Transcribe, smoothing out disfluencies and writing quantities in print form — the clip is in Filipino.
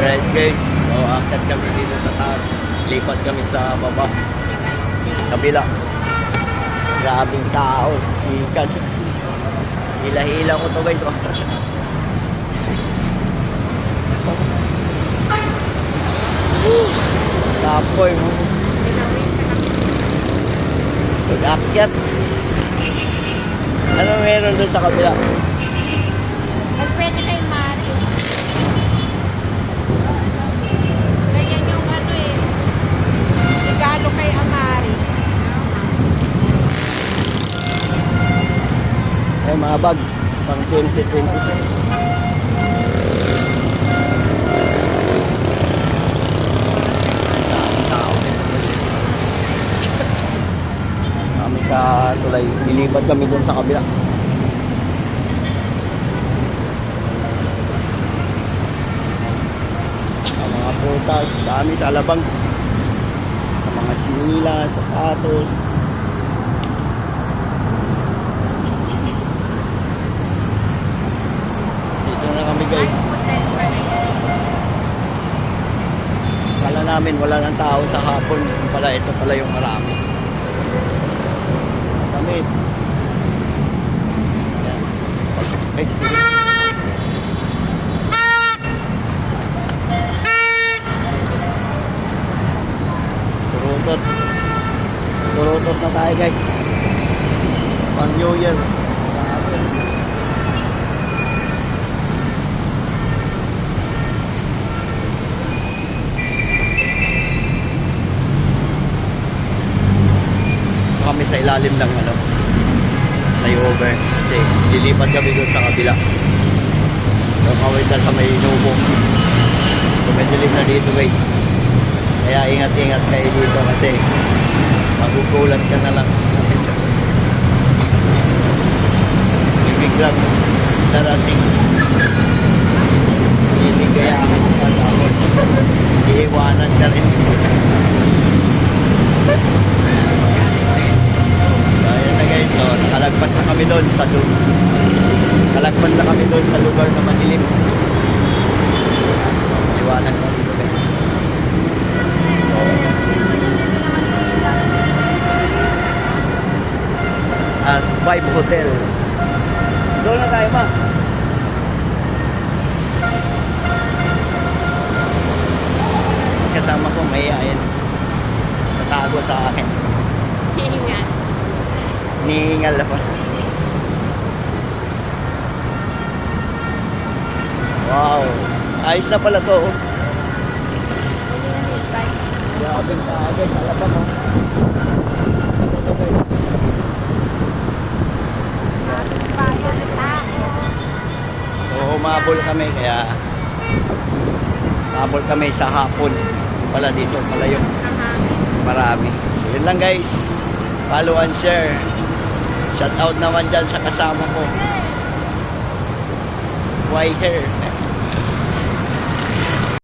Alright guys, so akit kami dito sa taas. Lipat kami sa baba. Kabila. Grabing tao, sikat. Hila-hila ko to guys. Tapoy mo. Pag-akyat. Ano meron doon sa kabila? Mas pwede kay Mari. Ganyan yung ano eh. Regalo kay Amari. Ay, mga bag. Pang 2026. Kami sa tulay. Nilipat kami dun sa kabila. Ang mga prutas. Dami sa alabang. Ang mga chinilas, sapatos. Dito na kami guys. Kala namin wala ng tao sa hapon. Pala ito pala yung marami. Damit. Ayan. Ay, sige. Turutot. Turutot na tayo guys. Pang New Year. Kami sa ilalim ng ano, flyover kasi lilipat kami doon sa kabila. So kawin sa may Nubo. So madilim na dito guys, kaya ingat-ingat kayo dito kasi magugulat ka na lang. Biglang darating, hindi kaya ka tapos iiwanan ka rin. So, nakalagpas na kami doon sa lugar na madilim. Iwanan mo dito guys. As Vibe Hotel. Doon na tayo ma. Kasama ko may ayan. Natago sa akin. Hihinga. Nihingal ako. Wow. Ayos na pala to. Grabing taagay sa labang mo. So umabol kami kaya umabol kami sa hapon. Pala dito pala yung marami. So yun lang guys. Follow and share. Shout out naman dyan sa kasama ko. White hair.